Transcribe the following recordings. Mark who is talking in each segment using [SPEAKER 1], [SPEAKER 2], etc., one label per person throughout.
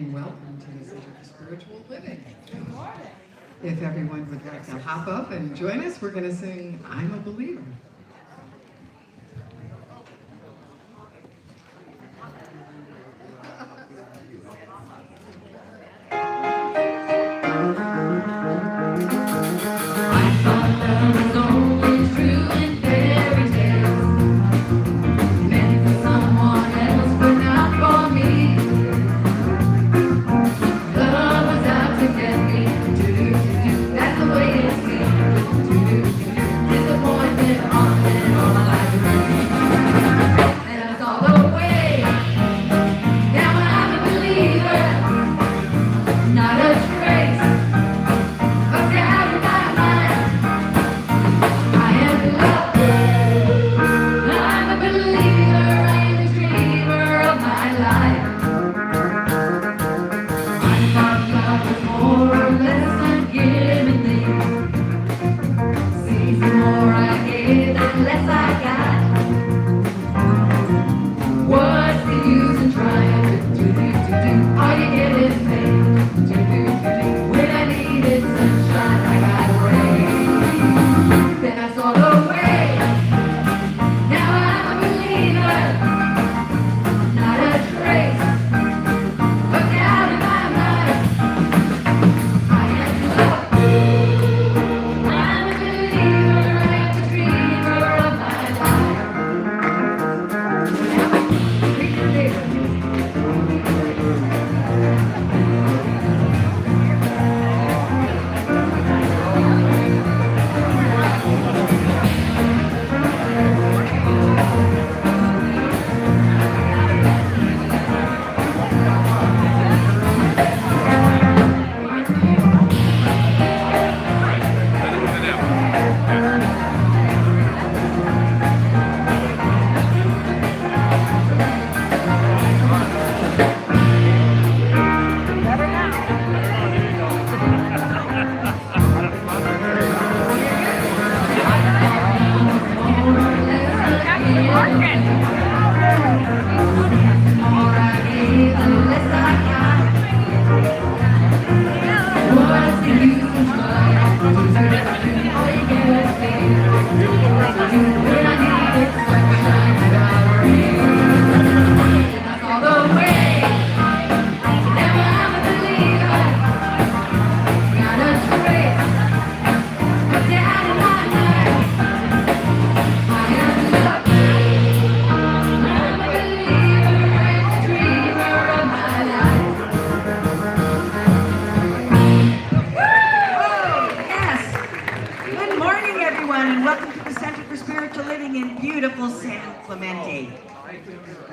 [SPEAKER 1] and welcome to the Center for Spiritual Living.
[SPEAKER 2] Good morning.
[SPEAKER 1] If everyone would like to hop up and join us, we're going to sing I'm a Believer.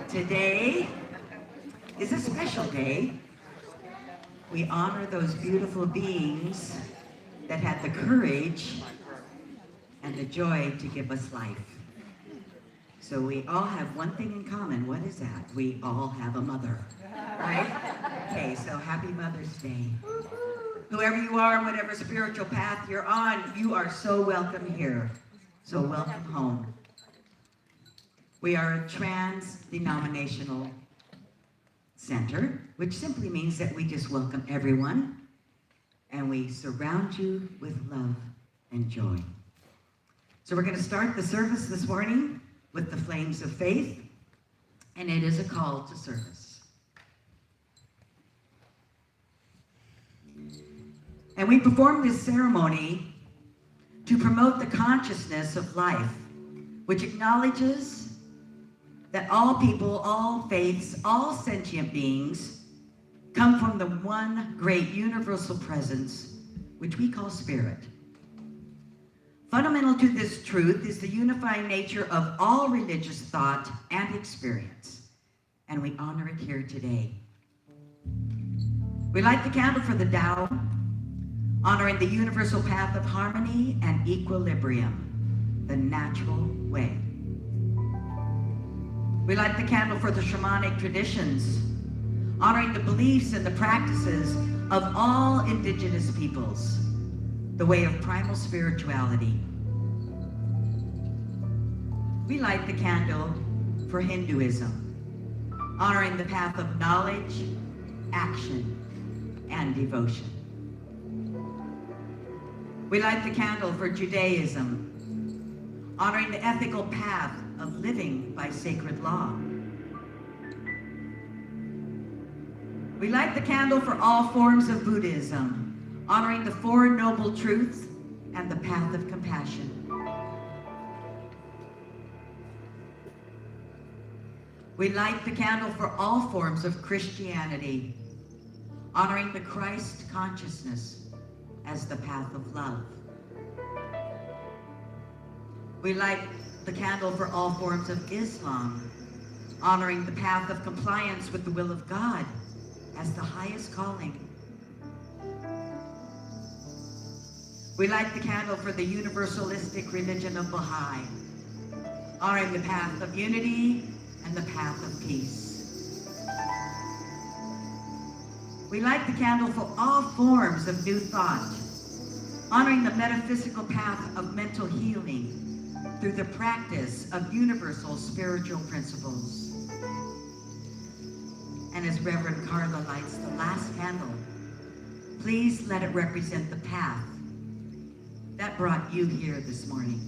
[SPEAKER 2] Today is a special day. We honor those beautiful beings that had the courage and the joy to give us life. So we all have one thing in common. What is that? We all have a mother, right? Okay, so happy Mother's Day. Whoever you are, whatever spiritual path you're on, you are so welcome here. So welcome home. We are a trans-denominational center, which simply means that we just welcome everyone and we surround you with love and joy. So we're going to start the service this morning with the Flames of Faith, and it is a call to service. And we perform this ceremony to promote the consciousness of life, which acknowledges that all people, all faiths, all sentient beings come from the one great universal presence, which we call spirit. Fundamental to this truth is the unifying nature of all religious thought and experience, and we honor it here today. We light the candle for the Tao, honoring the universal path of harmony and equilibrium, the natural way. We light the candle for the shamanic traditions, honoring the beliefs and the practices of all indigenous peoples, the way of primal spirituality. We light the candle for Hinduism, honoring the path of knowledge, action, and devotion. We light the candle for Judaism, honoring the ethical path of living by sacred law. We light the candle for all forms of Buddhism, honoring the Four Noble Truths and the path of compassion. We light the candle for all forms of Christianity, honoring the Christ consciousness as the path of love. We light the candle for all forms of Islam, honoring the path of compliance with the will of God as the highest calling. We light the candle for the universalistic religion of Baha'i, honoring the path of unity and the path of peace. We light the candle for all forms of new thought, honoring the metaphysical path of mental healing through the practice of universal spiritual principles. And as Reverend Carla lights the last candle, please let it represent the path that brought you here this morning.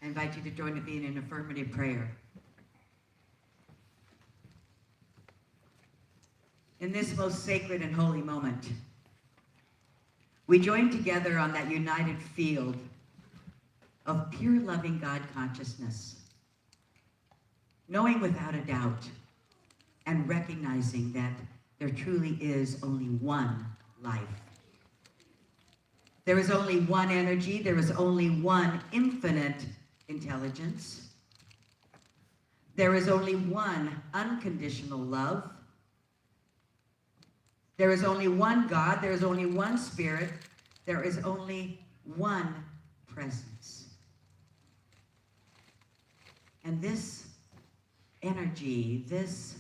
[SPEAKER 2] I invite you to join with me in an affirmative prayer. In this most sacred and holy moment, we join together on that united field of pure loving God consciousness, knowing without a doubt and recognizing that there truly is only one life. There is only one energy, there is only one infinite intelligence. There is only one unconditional love. There is only one God, there is only one Spirit, there is only one presence. And this energy, this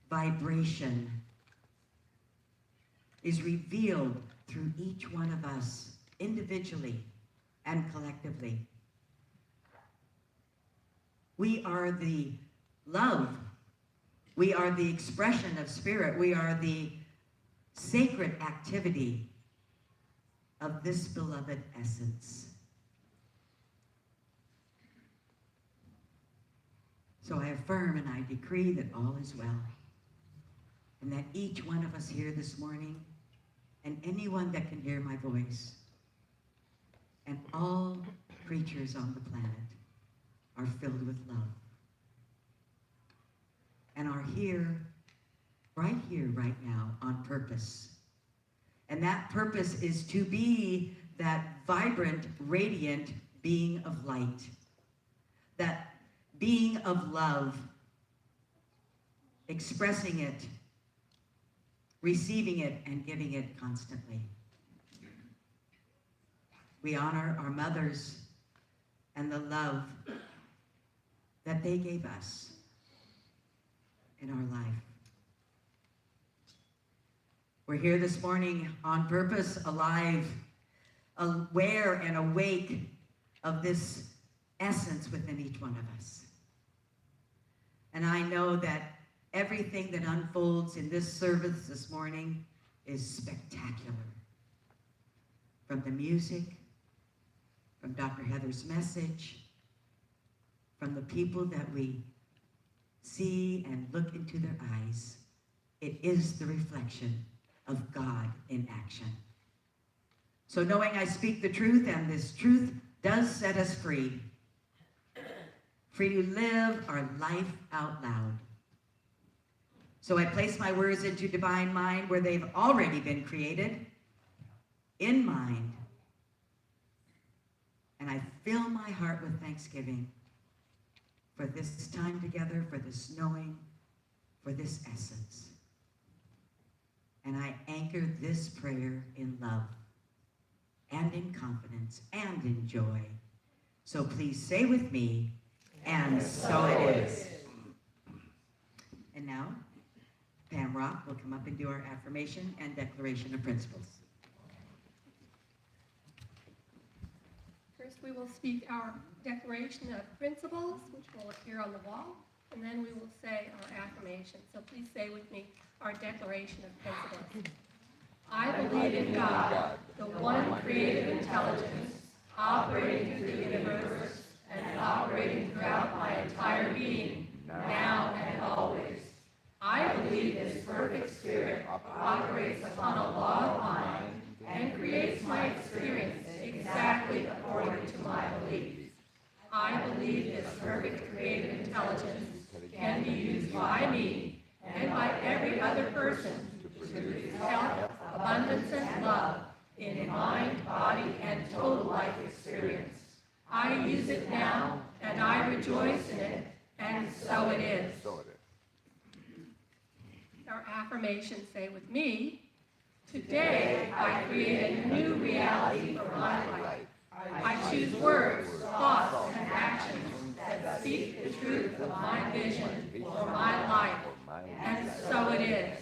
[SPEAKER 2] vibration is revealed through each one of us, individually and collectively. We are the love. We are the expression of Spirit. We are the sacred activity of this beloved essence. So I affirm and I decree that all is well, and that each one of us here this morning, and anyone that can hear my voice, and all creatures on the planet are filled with love, and are here, right now, on purpose. And that purpose is to be that vibrant, radiant being of light, that being of love, expressing it, receiving it, and giving it constantly. We honor our mothers and the love that they gave us in our life. We're here this morning on purpose, alive, aware and awake of this essence within each one of us. And I know that everything that unfolds in this service this morning is spectacular. From the music, from Dr. Heather's message, from the people that we see and look into their eyes, it is the reflection of God in action. So knowing I speak the truth, and this truth does set us free, free to live our life out loud. So I place my words into divine mind where they've already been created, in mind. And I fill my heart with thanksgiving for this time together, for this knowing, for this essence. And I anchor this prayer in love and in confidence and in joy. So please say with me, and so it is. And now, Pam Rock will come up and do our affirmation and declaration of principles.
[SPEAKER 3] First, we will speak our declaration of principles, which will appear on the wall, and then we will say our affirmation. So please say with me our declaration of principles. I believe in God, the one creative intelligence, operating through the universe and operating throughout my entire being, now and always. I believe this perfect spirit operates upon a law of mind and creates my experience exactly according to my beliefs. I believe this perfect creative intelligence can be used by me and by every other person to produce health, abundance, and love in mind, body, and total life experience. I use it now, and I rejoice in it, and so it is. Our affirmations say with me, today I create a new reality for my life. I choose words, thoughts, and actions that speak the truth of my vision for my life. And so it is.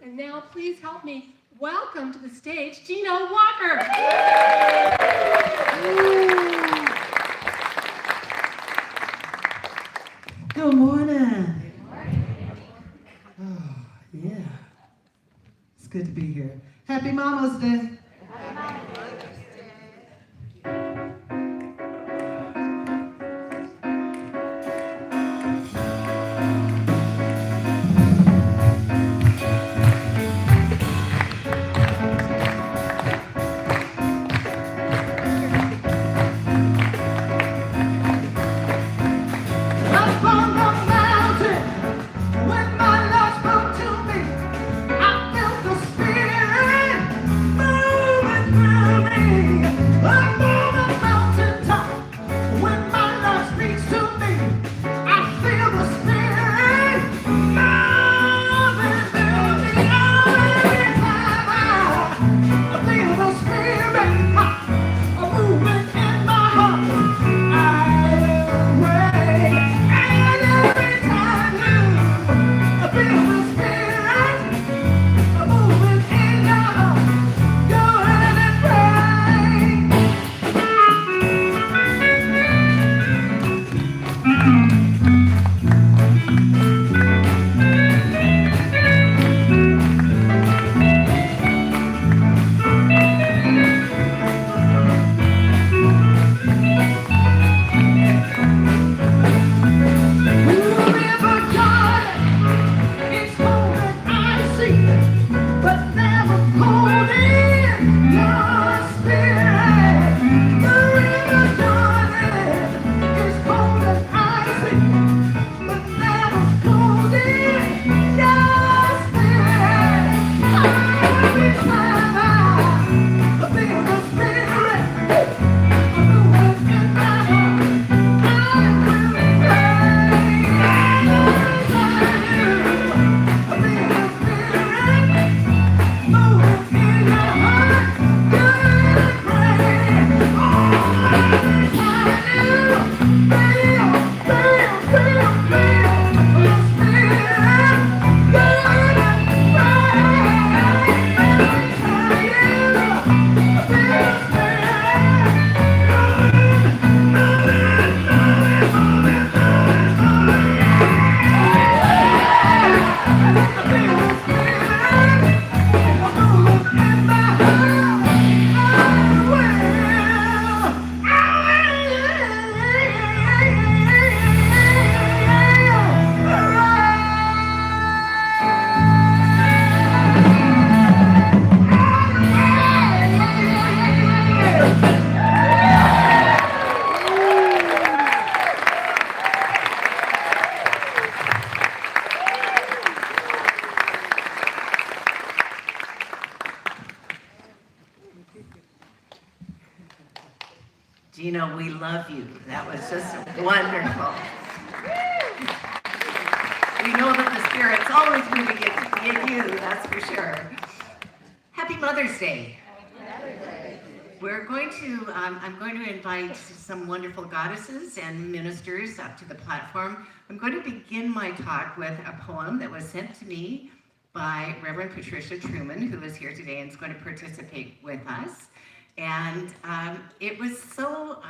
[SPEAKER 3] And now please help me welcome to the stage Gino Walker.
[SPEAKER 4] Good morning. Oh, yeah. It's good to be here. Happy Mama's Day. Up on the mountain, when my Lord spoke to me, I felt the Spirit moving through me. Up on the mountaintop, when my Lord speaks to me, I feel the Spirit moving through me. Every time I feel the Spirit moving in my heart, I pray. And every time you feel the Spirit moving in your heart, go ahead and River Jordan, it's cold and icy, but never cold in your spirit. The River Jordan is cold and icy, but never cold in your spirit. Every time I feel the Spirit moving in my heart, I will pray. Every time you feel the Spirit moving in your heart, good pray. Every time you feel the Spirit, good
[SPEAKER 2] Gino, we love you. That was just wonderful. We know that the Spirit's always moving in you, that's for sure. Happy Mother's Day. We're going to, I'm going to invite some wonderful goddesses and ministers up to the platform. I'm going to begin my talk with a poem that was sent to me by Reverend Patricia Truman, who is here today and is going to participate with us.
[SPEAKER 5] And it was so,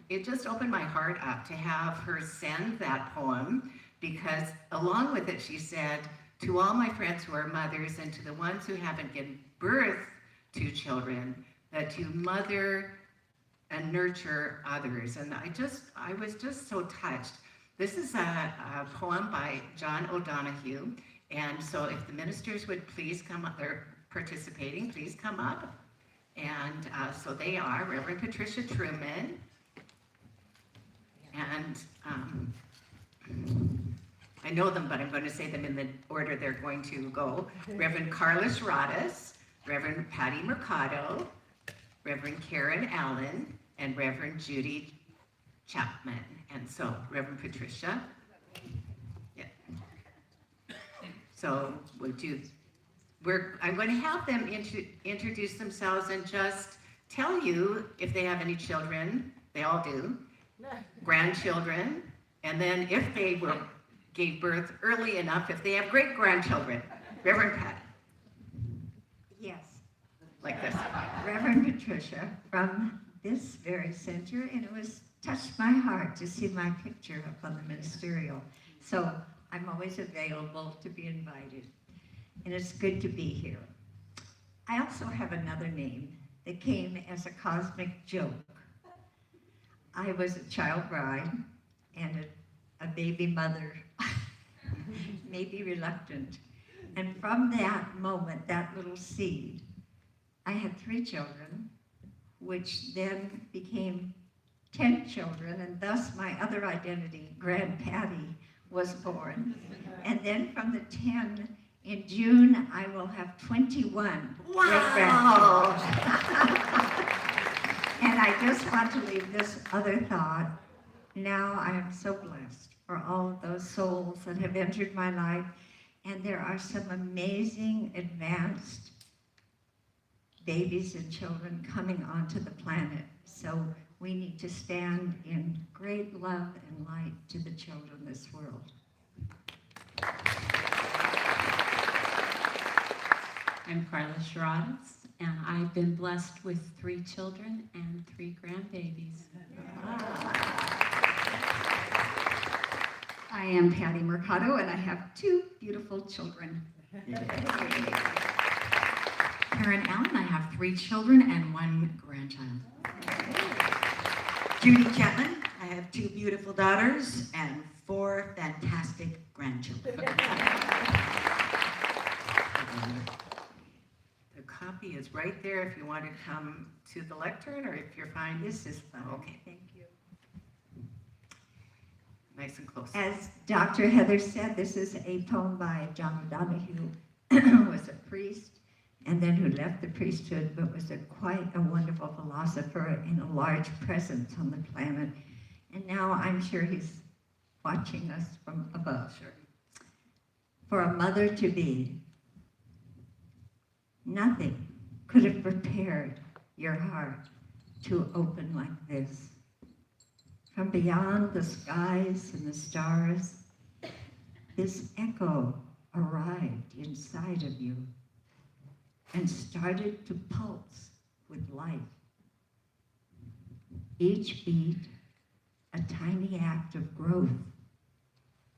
[SPEAKER 5] it just opened my heart up to have her send that poem, because along with it she said, to all my friends who are mothers and to the ones who haven't given birth to children, that to mother and nurture others. And I was just so touched. This is a poem by John O'Donohue. And so if the ministers would please come up, they're participating, please come up. And so they are Reverend Patricia Truman, and I know them, but I'm going to say them in the order they're going to go. Reverend Carla Schradas, Reverend Patty Mercado, Reverend Karen Allen, and Reverend Judy Chapman. And so, Reverend Patricia. Yeah. So, I'm going to have them introduce themselves and just tell you if they have any children. They all do. Grandchildren. And then if they gave birth early enough, if they have great-grandchildren. Reverend Patty.
[SPEAKER 6] Yes,
[SPEAKER 5] Like this.
[SPEAKER 6] Reverend Patricia from this very center, and it was touched my heart to see my picture up on the ministerial. So I'm always available to be invited, and it's good to be here. I also have another name that came as a cosmic joke. I was a child bride and a baby mother, maybe reluctant. And from that moment, that little seed, I had 3 children, which then became 10 children, and thus my other identity, Grand Patty, was born. And then from the 10, in June, I will have 21
[SPEAKER 5] Wow!
[SPEAKER 6] And I just want to leave this other thought. Now I am so blessed for all of those souls that have entered my life, and there are some amazing advanced babies and children coming onto the planet. So we need to stand in great love and light to the children of this world.
[SPEAKER 7] I'm Carla Schradas, and I've been blessed with 3 children and 3 grandbabies.
[SPEAKER 8] I am Patty Mercado, and I have 2 beautiful children. Karen Allen, I have 3 children and 1 grandchild.
[SPEAKER 2] Judy Chapman, I have 2 beautiful daughters and 4 fantastic grandchildren.
[SPEAKER 5] The copy is right there if you want to come to the lectern, or if you're fine.
[SPEAKER 6] This is fun.
[SPEAKER 5] Okay.
[SPEAKER 6] Thank you.
[SPEAKER 5] Nice and close.
[SPEAKER 6] As Dr. Heather said, this is a poem by John O'Donohue, who was a priest, and then who left the priesthood, but was quite a wonderful philosopher and a large presence on the planet. And now I'm sure he's watching us from above. Sure. For a mother to be, nothing could have prepared your heart to open like this. From beyond the skies and the stars, this echo arrived inside of you and started to pulse with life. Each beat, a tiny act of growth,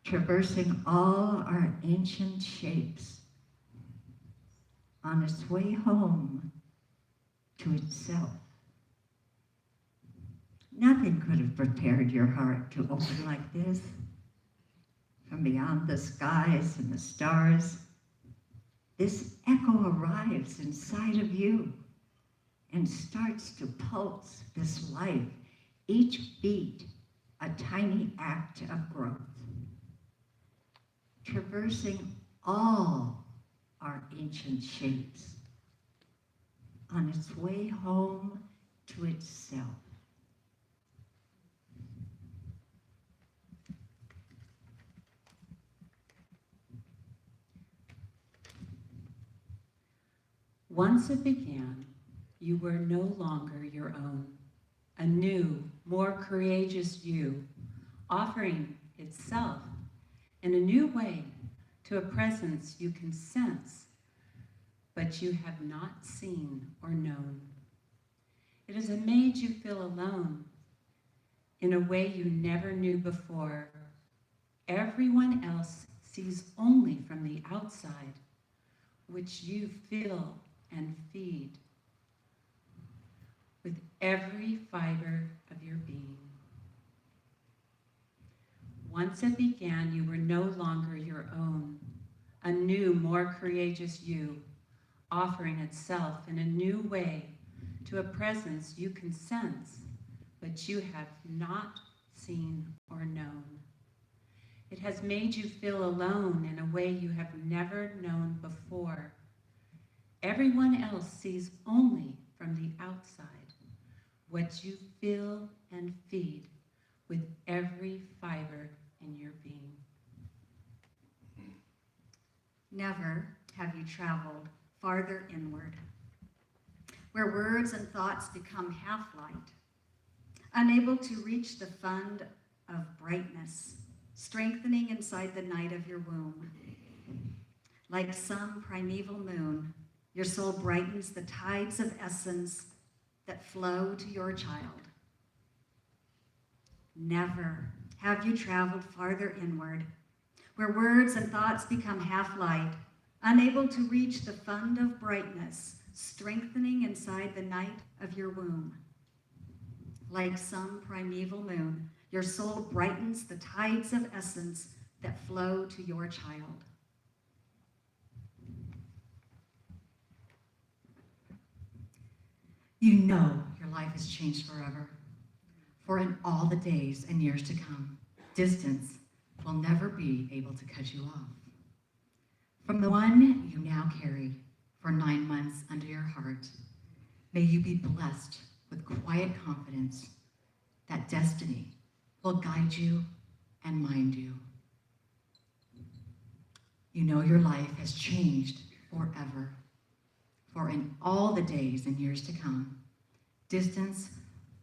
[SPEAKER 6] traversing all our ancient shapes on its way home to itself. Nothing could have prepared your heart to open like this. From beyond the skies and the stars, this echo arrives inside of you and starts to pulse this life. Each beat, a tiny act of growth, traversing all our ancient shapes on its way home to itself.
[SPEAKER 7] Once it began, you were no longer your own. A new, more courageous you, offering itself in a new way to a presence you can sense, but you have not seen or known. It has made you feel alone in a way you never knew before. Everyone else sees only from the outside, which you fill and feed with every fiber of your being. Once it began, you were no longer your own, a new, more courageous you, offering itself in a new way to a presence you can sense, but you have not seen or known. It has made you feel alone in a way you have never known before. Everyone else sees only from the outside what you fill and feed with every fiber in your being.
[SPEAKER 9] Never have you traveled farther inward, where words and thoughts become half-light, unable to reach the fund of brightness, strengthening inside the night of your womb. Like some primeval moon, your soul brightens the tides of essence that flow to your child. Never have you traveled farther inward, where words and thoughts become half-light, unable to reach the fund of brightness, strengthening inside the night of your womb. Like some primeval moon, your soul brightens the tides of essence that flow to your child.
[SPEAKER 8] You know your life has changed forever. For in all the days and years to come, distance will never be able to cut you off. From the one you now carry for 9 months under your heart, may you be blessed with quiet confidence that destiny will guide you and mind you. You know your life has changed forever. For in all the days and years to come, distance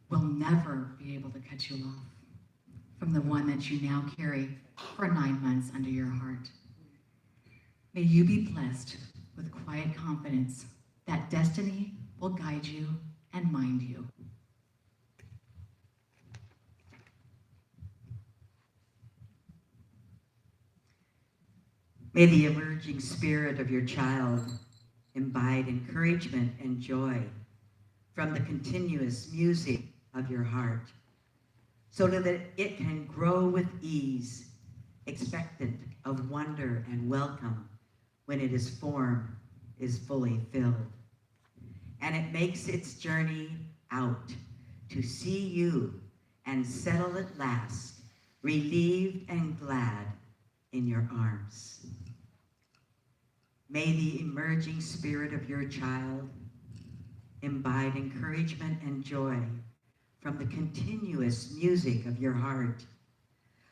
[SPEAKER 8] will never be able to cut you off from the one that you now carry for 9 months under your heart. May you be blessed with quiet confidence that destiny will guide you and mind you.
[SPEAKER 2] May the emerging spirit of your child imbibe encouragement and joy from the continuous music of your heart, so that it can grow with ease, expectant of wonder and welcome when its form is fully filled. And it makes its journey out to see you and settle at last, relieved and glad in your arms. May the emerging spirit of your child imbibe encouragement and joy from the continuous music of your heart,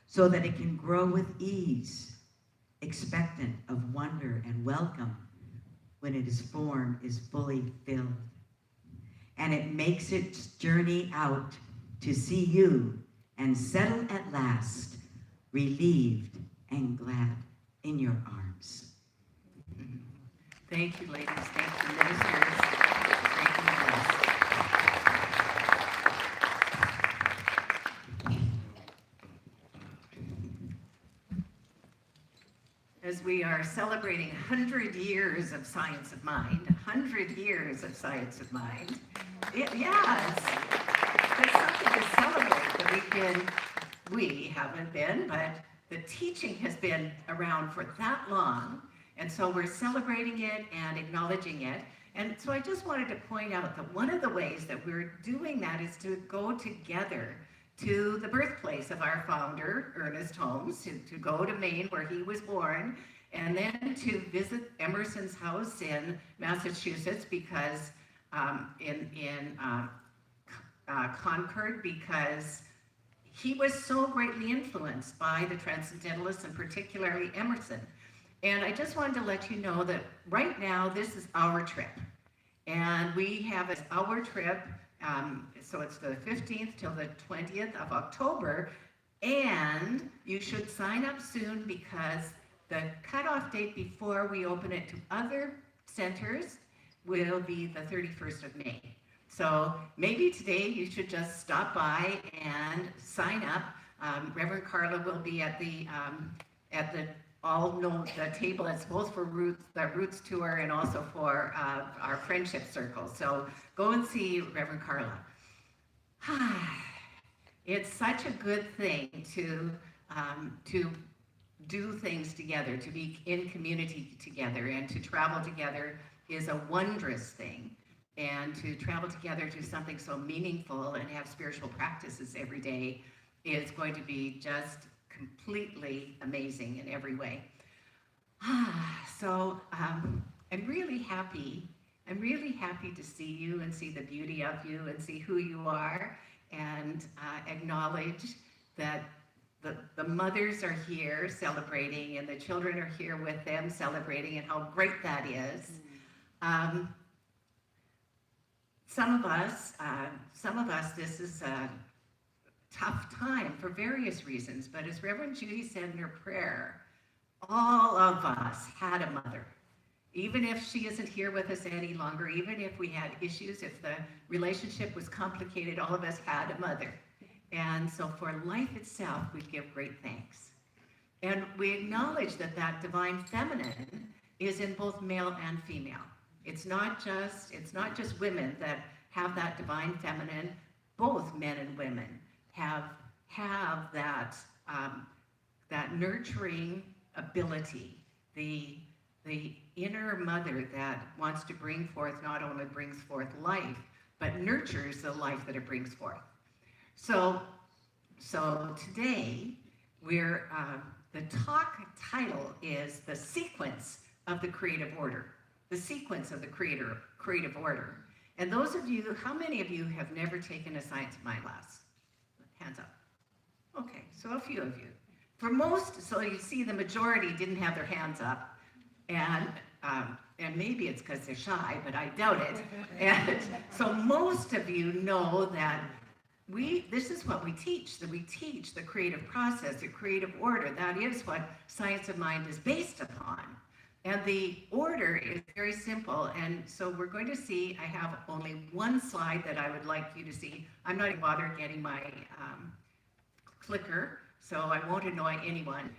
[SPEAKER 2] so that it can grow with ease, expectant of wonder and welcome when its form is fully filled. And it makes its journey out to see you and settle at last, relieved and glad in your arms.
[SPEAKER 5] Thank you, ladies. Thank you, ministers. Thank you, blessed. As we are celebrating 100 years of Science of Mind, 100 years of Science of Mind, yes, it's something to celebrate that we haven't been, but the teaching has been around for that long. And so we're celebrating it and acknowledging it. And so I just wanted to point out that one of the ways that we're doing that is to go together to the birthplace of our founder, Ernest Holmes, to go to Maine where he was born, and then to visit Emerson's house in Massachusetts because in Concord, because he was so greatly influenced by the Transcendentalists and particularly Emerson. And I just wanted to let you know that right now this is our trip. And we have our trip, so it's the 15th till the 20th of October. And you should sign up soon because the cutoff date before we open it to other centers will be the 31st of May. So maybe today you should just stop by and sign up. Reverend Carla will be at the the table. It's both for the Roots Tour and also for our friendship circle. So go and see Reverend Carla. It's such a good thing to do things together, to be in community together, and to travel together is a wondrous thing. And to travel together to something so meaningful and have spiritual practices every day is going to be just completely amazing in every way. So I'm really happy. I'm really happy to see you and see the beauty of you and see who you are, and acknowledge that the mothers are here celebrating and the children are here with them celebrating, and how great that is. Some of us, this is a tough time for various reasons, but as Reverend Judy said in her prayer, all of us had a mother. Even if she isn't here with us any longer, even if we had issues, if the relationship was complicated, all of us had a mother. And so for life itself, we give great thanks. And we acknowledge that that divine feminine is in both male and female. It's not just women that have that divine feminine. Both men and women have that nurturing ability, the inner mother that wants to bring forth, not only brings forth life, but nurtures the life that it brings forth. So today we're the talk title is The Sequence of the Creative Order. The sequence of the creative order. And those of you, how many of you have never taken a science of mind class? Hands up. Okay, so a few of you. For most, so you see the majority didn't have their hands up, and maybe it's because they're shy, but I doubt it. And so most of you know that this is what we teach, that we teach the creative process, the creative order. That is what science of mind is based upon. And the order is very simple, and so we're going to see, I have only one slide that I would like you to see. I'm not even bothered getting my clicker, so I won't annoy anyone.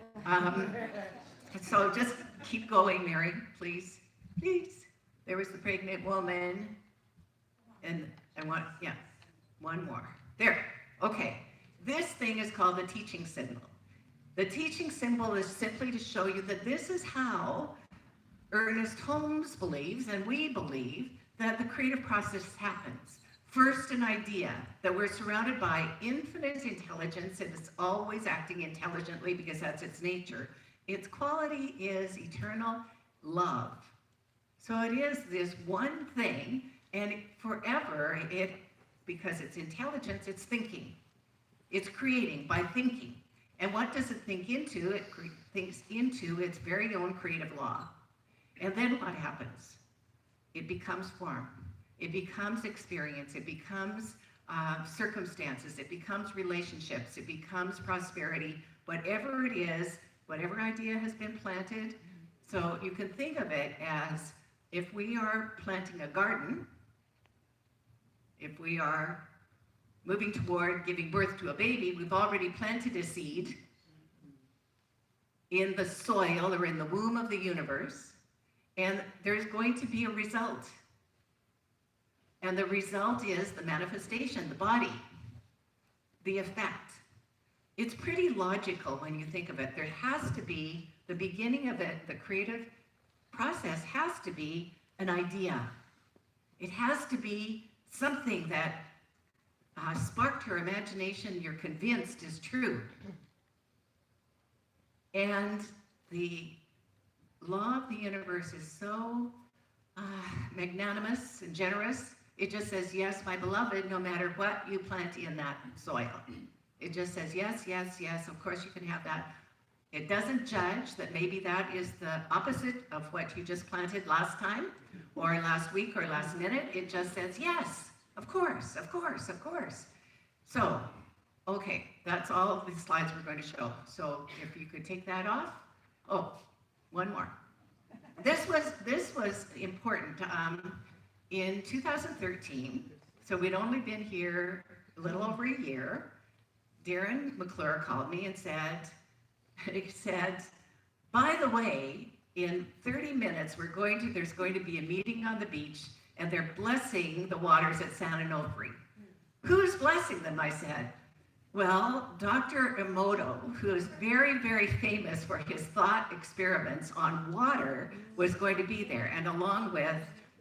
[SPEAKER 5] So just keep going, Mary, please. Please. There was the pregnant woman, and I want, yeah, one more. There, okay. This thing is called the teaching symbol. The teaching symbol is simply to show you that this is how Ernest Holmes believes, and we believe, that the creative process happens. First, an idea that we're surrounded by infinite intelligence, and it's always acting intelligently because that's its nature. Its quality is eternal love. So it is this one thing, and forever, because it's intelligence, it's thinking. It's creating by thinking. And what does it think into? It thinks into its very own creative law. And then what happens? It becomes form. It becomes experience. It becomes circumstances. It becomes relationships. It becomes prosperity. Whatever it is, whatever idea has been planted. So you can think of it as if we are planting a garden, if we are moving toward giving birth to a baby, we've already planted a seed in the soil or in the womb of the universe. And there's going to be a result. And the result is the manifestation, the body, the effect. It's pretty logical when you think of it. There has to be, the beginning of it, the creative process has to be an idea. It has to be something that sparked your imagination, you're convinced is true. And the law of the universe is so magnanimous and generous. It just says, yes, my beloved, no matter what you plant in that soil. It just says, yes, yes, yes, of course you can have that. It doesn't judge that maybe that is the opposite of what you just planted last time, or last week, or last minute. It just says, yes, of course, of course, of course. So, okay, that's all the slides we're going to show. So if you could take that off. Oh, one more. This was important. In 2013, So we'd only been here a little over a year. Darren McClure called me and said, by the way, in 30 minutes, there's going to be a meeting on the beach, and they're blessing the waters at San Onofre. Who's blessing them, I said. Well, Dr. Emoto, who is very, very famous for his thought experiments on water, was going to be there, and along with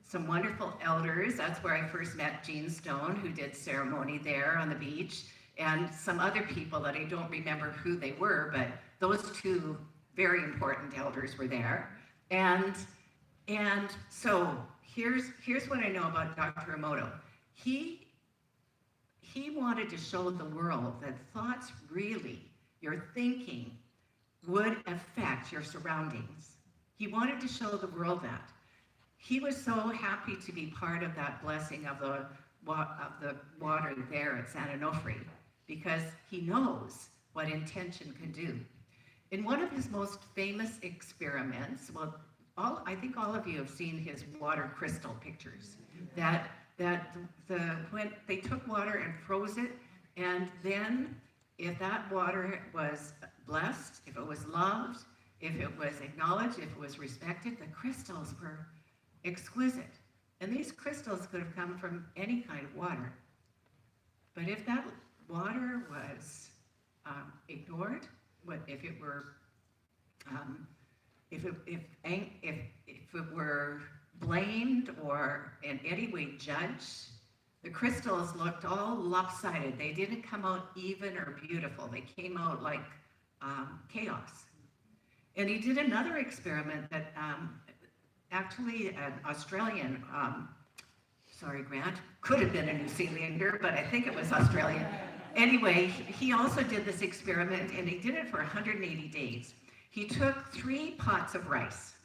[SPEAKER 5] some wonderful elders. That's where I first met Jean Stone, who did ceremony there on the beach, and some other people that I don't remember who they were, but those two very important elders were there. And so here's what I know about Dr. Emoto. He wanted to show the world that thoughts really, your thinking, would affect your surroundings. He wanted to show the world that. He was so happy to be part of that blessing of the water there at San Onofre, because he knows what intention can do. In one of his most famous experiments, well, I think all of you have seen his water crystal pictures, when they took water and froze it, and then if that water was blessed, if it was loved, if it was acknowledged, if it was respected, the crystals were exquisite. And these crystals could have come from any kind of water. But if that water was ignored, if it were blamed or in any way judged, the crystals looked all lopsided. They didn't come out even or beautiful. They came out like chaos. And he did another experiment that actually an Australian, Grant, could have been a New Zealander, but I think it was Australian. Anyway, he also did this experiment, and he did it for 180 days. He took 3 pots of rice,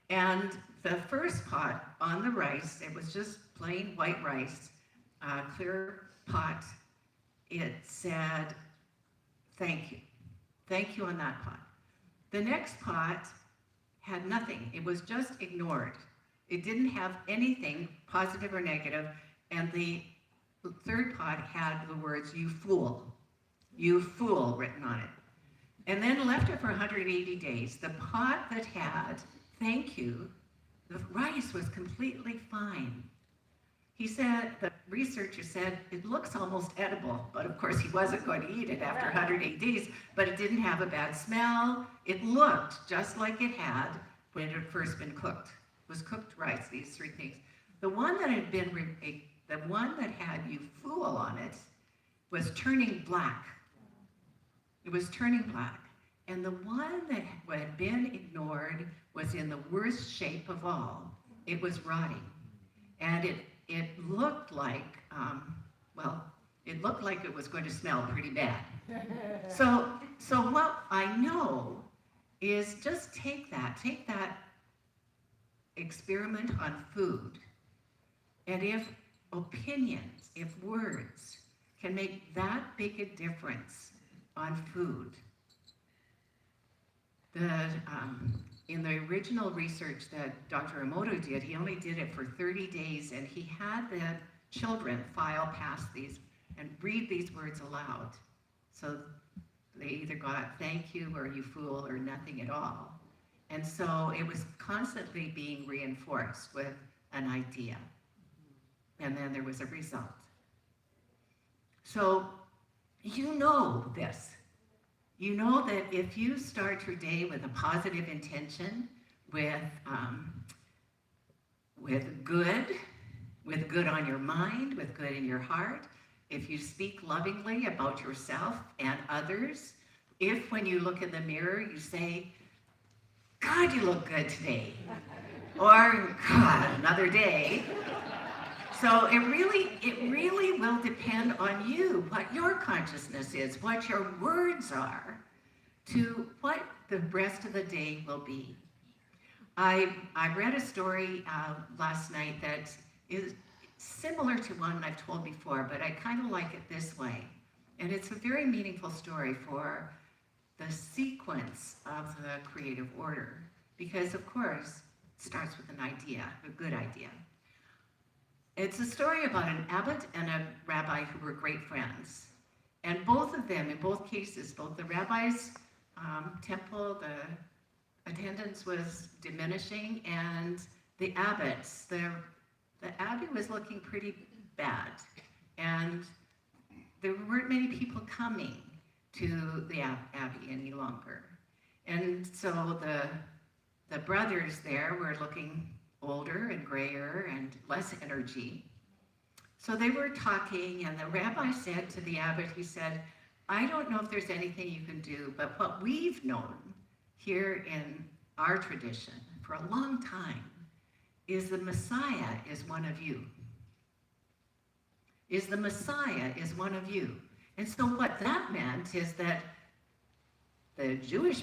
[SPEAKER 5] and the first pot on the rice, it was just plain white rice, clear pot. It said, thank you. Thank you on that pot. The next pot had nothing. It was just ignored. It didn't have anything positive or negative, and the third pot had the words, you fool, written on it. And then left it for 180 days. The pot that had thank you, the rice was completely fine. He said, the researcher said, it looks almost edible, but of course he wasn't going to eat it after 180 days, but it didn't have a bad smell. It looked just like it had when it had first been cooked. It was cooked rice, these 3 things. The one that had you fool on it was turning black. It was turning black. And the one that had been ignored was in the worst shape of all. It was rotting. And it looked like, it looked like it was going to smell pretty bad. So what I know is just take that experiment on food, and if opinions, if words can make that big a difference on food, in the original research that Dr. Emoto did, he only did it for 30 days, and he had the children file past these and read these words aloud. So they either got thank you or you fool or nothing at all. And so it was constantly being reinforced with an idea. And then there was a result. So you know this. You know that if you start your day with a positive intention, with good on your mind, with good in your heart, if you speak lovingly about yourself and others, if when you look in the mirror you say, God, you look good today, or God, another day. So it really will depend on you, what your consciousness is, what your words are, to what the rest of the day will be. I read a story last night that is similar to one I've told before, but I kind of like it this way. And it's a very meaningful story for the sequence of the creative order, because of course, it starts with an idea, a good idea. It's a story about an abbot and a rabbi who were great friends. And both of them, in both cases, both the rabbi's temple, the attendance was diminishing, and the abbot's, the abbey was looking pretty bad. And there weren't many people coming to the abbey any longer. And so the brothers there were looking older and grayer and less energy. So they were talking, and the rabbi said to the abbot, he said, I don't know if there's anything you can do, but what we've known here in our tradition for a long time is the Messiah is one of you. Is the Messiah is one of you. And so what that meant is that the Jewish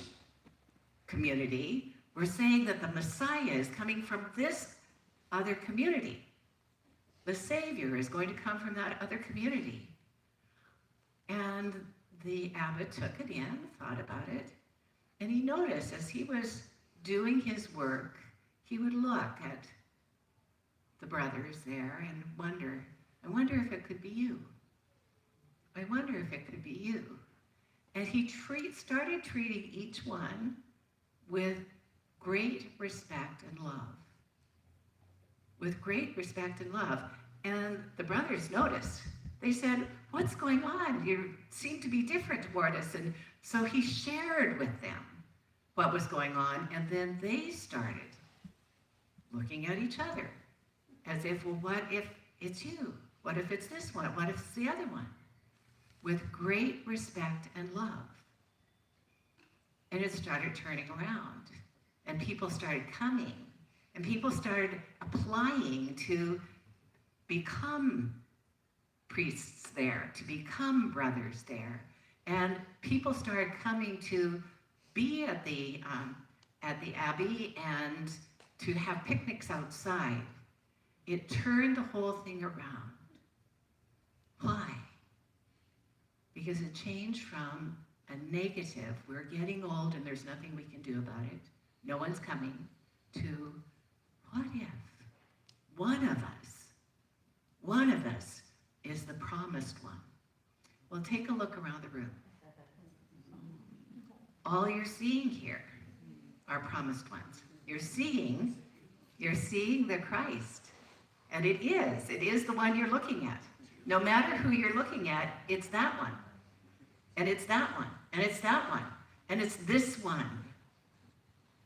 [SPEAKER 5] community were saying that the Messiah is coming from this other community. The Savior is going to come from that other community. And the abbot took it in, thought about it, and he noticed as he was doing his work, he would look at the brothers there and wonder, I wonder if it could be you. I wonder if it could be you. And he started treating each one with great respect and love. With great respect and love. And the brothers noticed. They said, what's going on? You seem to be different toward us. And so he shared with them what was going on. And then they started looking at each other as if, well, what if it's you? What if it's this one? What if it's the other one? With great respect and love. And it started turning around. And people started coming. And people started applying to become priests there, to become brothers there. And people started coming to be at the abbey and to have picnics outside. It turned the whole thing around. Why? Because it changed from a negative, we're getting old and there's nothing we can do about it, no one's coming, to what if one of us is the promised one? Well, take a look around the room. All you're seeing here are promised ones. You're seeing the Christ. And it is the one you're looking at. No matter who you're looking at, it's that one. And it's that one. And it's that one. And it's this one.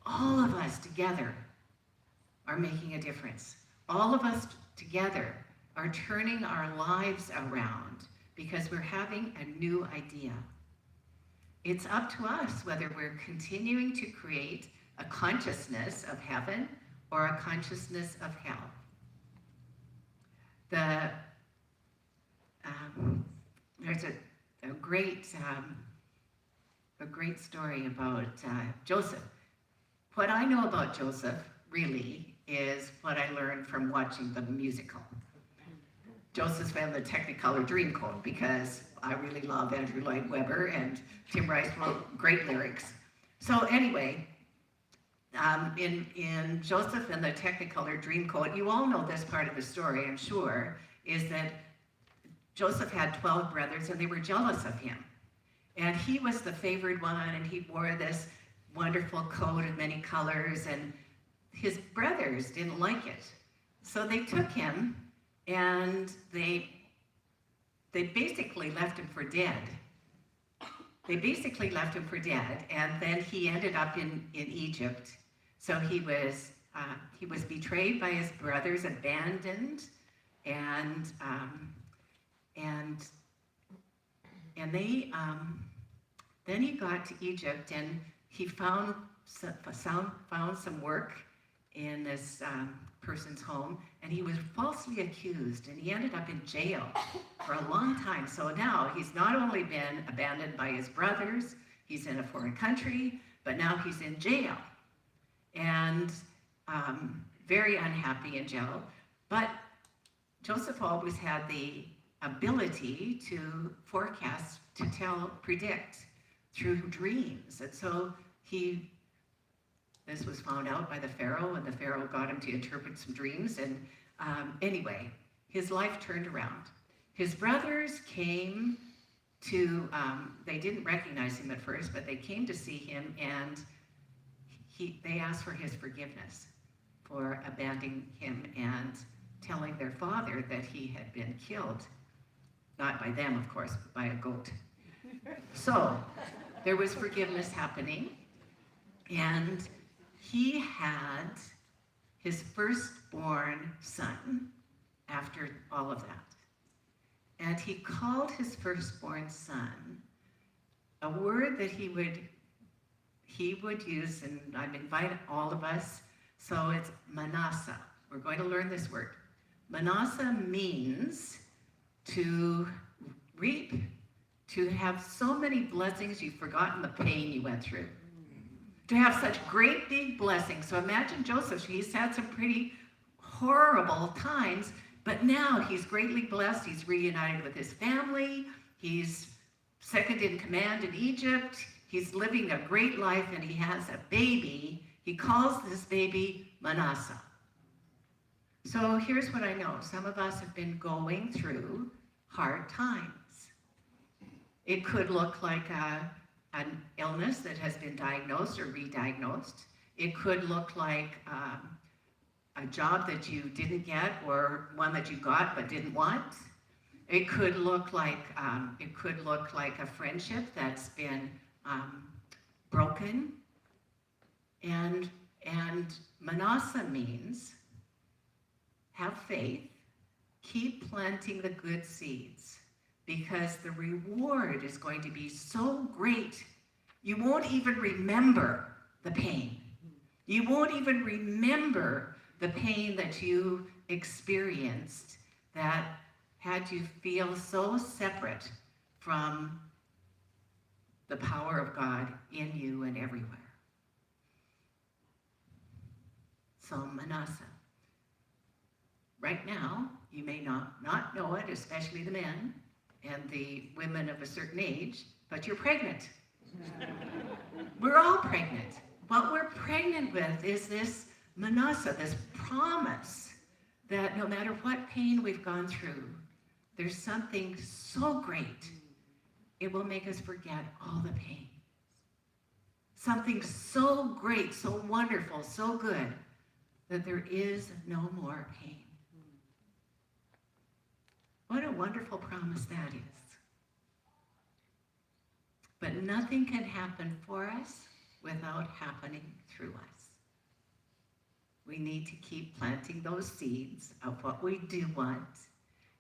[SPEAKER 5] All of us together are making a difference. All of us together are turning our lives around because we're having a new idea. It's up to us whether we're continuing to create a consciousness of heaven or a consciousness of hell. There's a great story about Joseph. What I know about Joseph, really, is what I learned from watching the musical. Joseph's from the Technicolor Dreamcoat, because I really love Andrew Lloyd Webber, and Tim Rice wrote great lyrics. So anyway, in Joseph and the Technicolor Dreamcoat, you all know this part of the story, I'm sure, is that Joseph had 12 brothers and they were jealous of him. And he was the favored one, and he wore this wonderful coat of many colors, and his brothers didn't like it. So they took him and they basically left him for dead. They basically left him for dead, and then he ended up in Egypt. So he was betrayed by his brothers, abandoned, and they then he got to Egypt, and he found some work in this person's home, and he was falsely accused, and he ended up in jail for a long time. So now he's not only been abandoned by his brothers, he's in a foreign country, but now he's in jail, and very unhappy in jail. But Joseph always had the ability to forecast, to predict through dreams. And so this was found out by the Pharaoh, and the Pharaoh got him to interpret some dreams. And anyway, his life turned around. His brothers came to, they didn't recognize him at first, but they came to see him, and they asked for his forgiveness for abandoning him and telling their father that he had been killed. Not by them, of course, but by a goat. So there was forgiveness happening, and he had his firstborn son after all of that. And he called his firstborn son a word that he would use, and I'm inviting all of us, so it's Manasseh. We're going to learn this word. Manasseh means to reap, to have so many blessings you've forgotten the pain you went through. To have such great big blessings. So imagine Joseph, he's had some pretty horrible times, but now he's greatly blessed. He's reunited with his family. He's second in command in Egypt. He's living a great life, and he has a baby. He calls this baby Manasseh. So here's what I know. Some of us have been going through hard times. It could look like an illness that has been diagnosed or re-diagnosed. It could look like a job that you didn't get, or one that you got but didn't want. It could look like a friendship that's been broken. And Manasseh means have faith, keep planting the good seeds, because the reward is going to be so great, you won't even remember the pain. You won't even remember the pain that you experienced that had you feel so separate from the power of God in you and everywhere. So Manasseh. Right now, you may not know it, especially the men and the women of a certain age, but you're pregnant. We're all pregnant. What we're pregnant with is this Manasseh, this promise that no matter what pain we've gone through, there's something so great, it will make us forget all the pain. Something so great, so wonderful, so good, that there is no more pain. What a wonderful promise that is. But nothing can happen for us without happening through us. We need to keep planting those seeds of what we do want.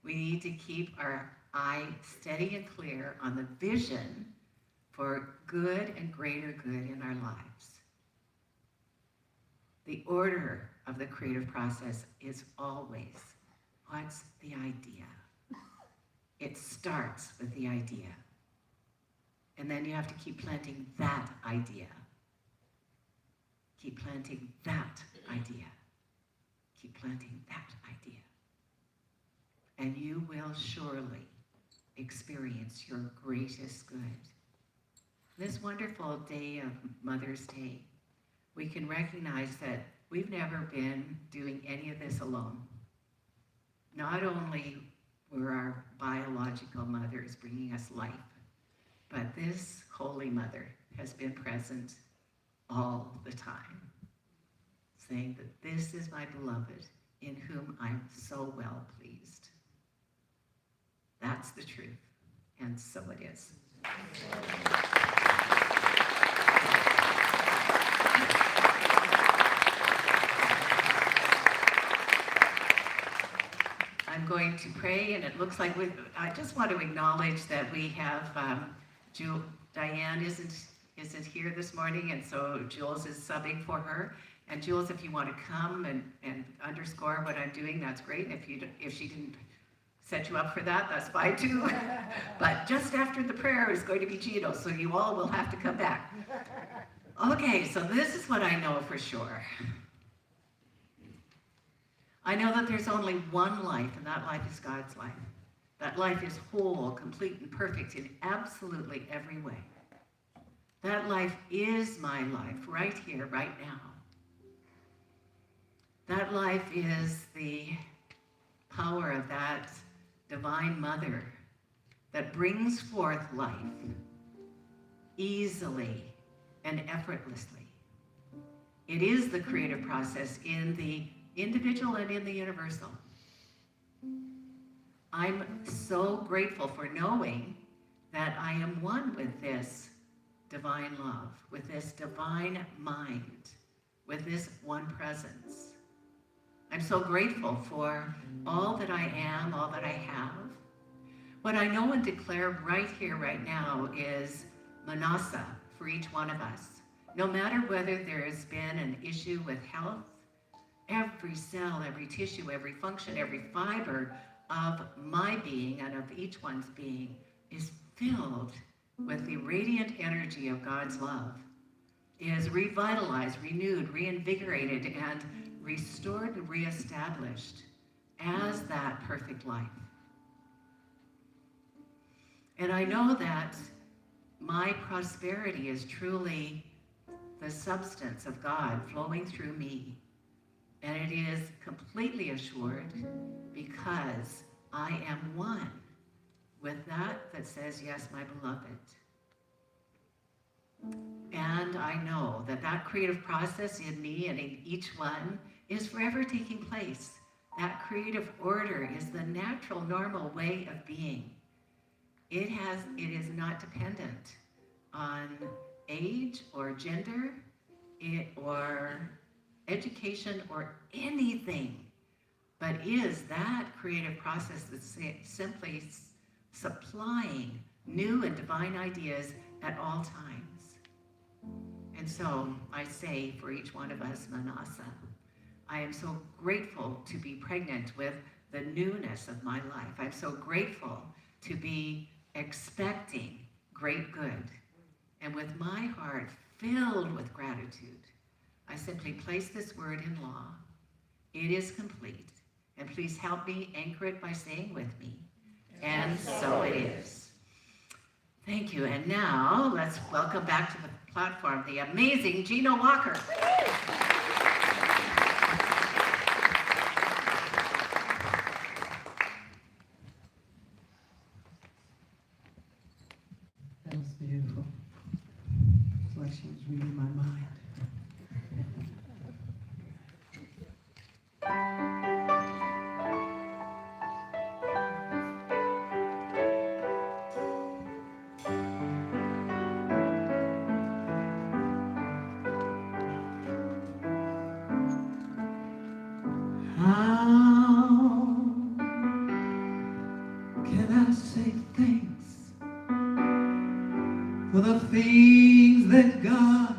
[SPEAKER 5] We need to keep our eye steady and clear on the vision for good and greater good in our lives. The order of the creative process is always, what's the idea? It starts with the idea. And then you have to keep planting that idea. Keep planting that idea. Keep planting that idea. And you will surely experience your greatest good. This wonderful day of Mother's Day, we can recognize that we've never been doing any of this alone. Not only were our biological mothers bringing us life, but this Holy Mother has been present all the time, saying that this is my beloved, in whom I'm so well pleased. That's the truth, and so it is. I'm going to pray, and it looks like I just want to acknowledge that we have Diane isn't here this morning, and so Jules is subbing for her. And Jules, if you want to come and underscore what I'm doing, that's great. And if she didn't set you up for that, that's fine too. But just after the prayer is going to be Gino, so you all will have to come back. Okay, so this is what I know for sure. I know that there's only one life, and that life is God's life. That life is whole, complete, and perfect in absolutely every way. That life is my life right here, right now. That life is the power of that divine mother that brings forth life easily and effortlessly. It is the creative process in the individual and in the universal. I'm so grateful for knowing that I am one with this divine love, with this divine mind, with this one presence. I'm so grateful for all that I am, all that I have. What I know and declare right here, right now is Manasa for each one of us. No matter whether there has been an issue with health, every cell, every tissue, every function, every fiber of my being and of each one's being is filled with the radiant energy of God's love, is revitalized, renewed, reinvigorated, and restored and reestablished as that perfect life. And I know that my prosperity is truly the substance of God flowing through me. And it is completely assured because I am one with that says, yes, my beloved. And I know that that creative process in me and in each one is forever taking place. That creative order is the natural, normal way of being. It is not dependent on age or gender or education or anything, but is that creative process that's simply supplying new and divine ideas at all times. And so I say for each one of us, Manasa, I am so grateful to be pregnant with the newness of my life. I'm so grateful to be expecting great good. And with my heart filled with gratitude, I simply place this word in law. It is complete. And please help me anchor it by saying with me, and so it is. Thank you. And now let's welcome back to the platform the amazing Gina Walker.
[SPEAKER 4] That was beautiful. It's like she was reading my mind. How can I say thanks for the things that God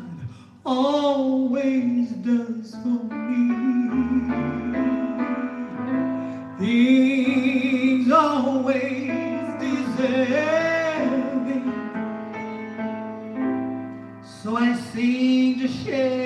[SPEAKER 4] always does for me? Things always deserving, so I sing to share